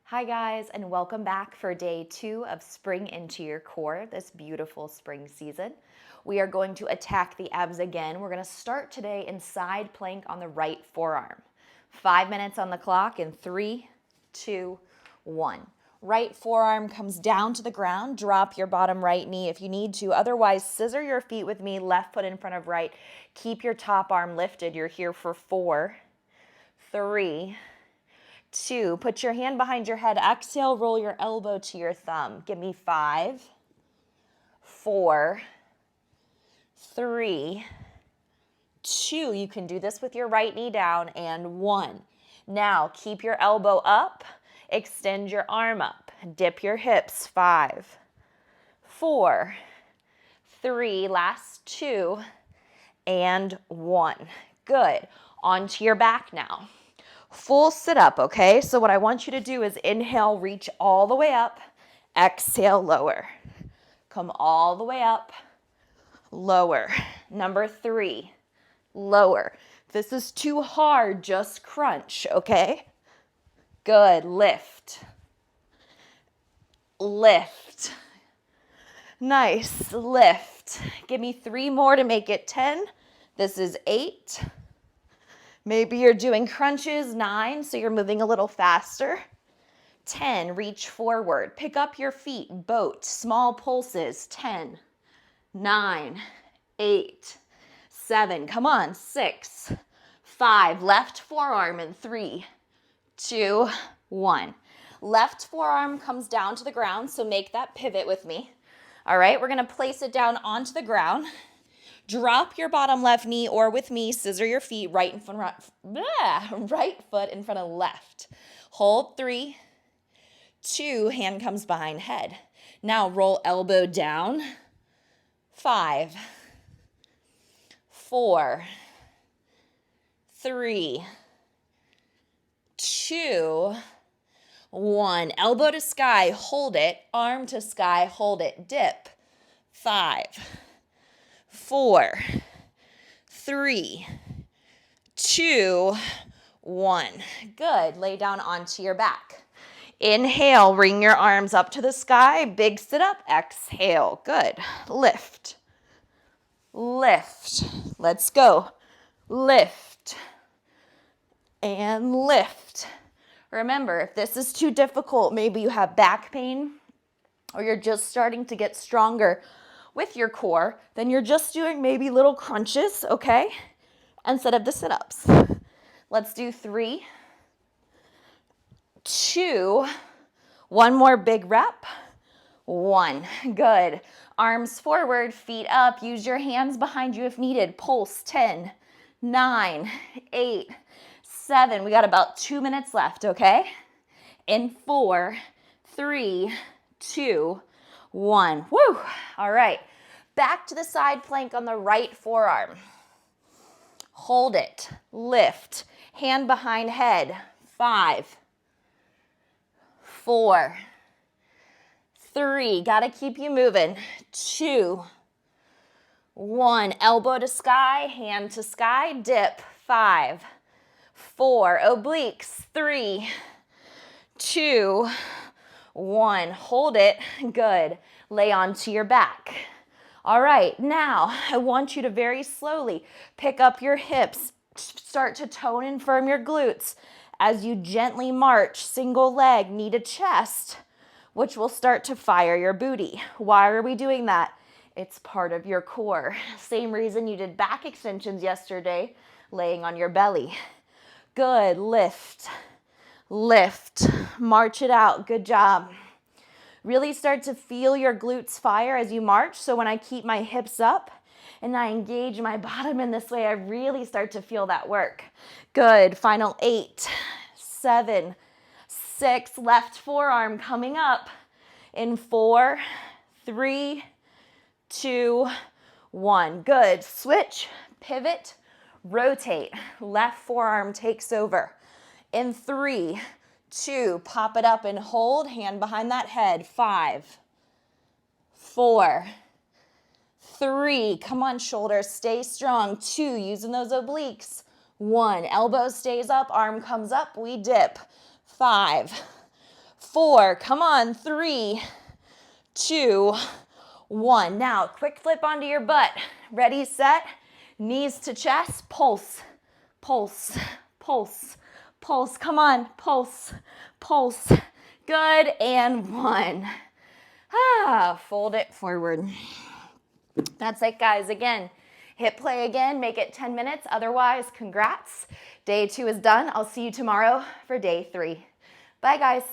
Hi guys, and welcome back for day 2 of Spring Into Your Core, this beautiful spring season. We are going to attack the abs again. We're going to start today in side plank on the right forearm. 5 minutes on the clock in 3, 2, 1. Right forearm comes down to the ground. Drop your bottom right knee if you need to. Otherwise, scissor your feet with me, left foot in front of right. Keep your top arm lifted. You're here for 4, 3, 2, put your hand behind your head. Exhale, roll your elbow to your thumb. Give me 5, 4, 3, 2. You can do this with your right knee down, and 1. Now, keep your elbow up. Extend your arm up. Dip your hips. 5, 4, 3, last 2, and 1. Good. Onto your back now. Full sit up, okay? So what I want you to do is inhale, reach all the way up. Exhale, lower. Come all the way up, lower. Number 3, lower. If this is too hard, just crunch, okay? Good. Lift. Lift. Nice. Lift. Give me 3 more to make it 10. This is 8. Maybe you're doing crunches, 9, so you're moving a little faster. 10, reach forward. Pick up your feet, boat, small pulses. 10, 9, 8, 7. Come on, 6, 5. Left forearm in 3, 2, 1. Left forearm comes down to the ground, so make that pivot with me. All right, we're going to place it down onto the ground. Drop your bottom left knee, or with me, scissor your feet right foot in front of left. Hold 3, 2, hand comes behind head. Now roll elbow down. 5, 4, 3, 2, 1. Elbow to sky, hold it. Arm to sky, hold it. Dip. 5, 4, 3, 2, 1. Good. Lay down onto your back. Inhale, bring your arms up to the sky. Big sit up. Exhale. Good. Lift. Lift. Let's go. Lift. And lift. Remember, if this is too difficult, maybe you have back pain or you're just starting to get stronger with your core, then you're just doing maybe little crunches, okay? Instead of the sit-ups. Let's do 3, 2, 1 more big rep. 1. Good. Arms forward, feet up. Use your hands behind you if needed. Pulse. 10, 9, 8, 7. We got about 2 minutes left, okay? In 4, 3, 2, 1. Woo! All right. Back to the side plank on the right forearm. Hold it. Lift. Hand behind head. 5, 4, 3. Gotta keep you moving. 2, 1. Elbow to sky. Hand to sky. Dip. 5, 4. Obliques. 3, 2, 1. Hold it. Good. Lay onto your back. All right, now I want you to very slowly pick up your hips, start to tone and firm your glutes as you gently march, single leg, knee to chest, which will start to fire your booty. Why are we doing that? It's part of your core. Same reason you did back extensions yesterday, laying on your belly. Good. Lift, lift, march it out. Good job. Really start to feel your glutes fire as you march. So when I keep my hips up and I engage my bottom in this way, I really start to feel that work. Good. Final 8, 7, 6. Left forearm coming up in 4, 3, 2, 1. Good. Switch, pivot, rotate. Left forearm takes over. In 3, 2, pop it up and hold, hand behind that head. 5, 4, 3, come on shoulders, stay strong. 2, using those obliques. 1, elbow stays up, arm comes up, we dip. 5, 4, come on, 3, 2, 1. Now, quick flip onto your butt. Ready, set, knees to chest, pulse, pulse, pulse, pulse. Come on, pulse, pulse. Good, and 1. Fold it forward. That's it, guys. Again, hit play again, make it 10 minutes. Otherwise, congrats. Day 2 is done. I'll see you tomorrow for day 3. Bye, guys.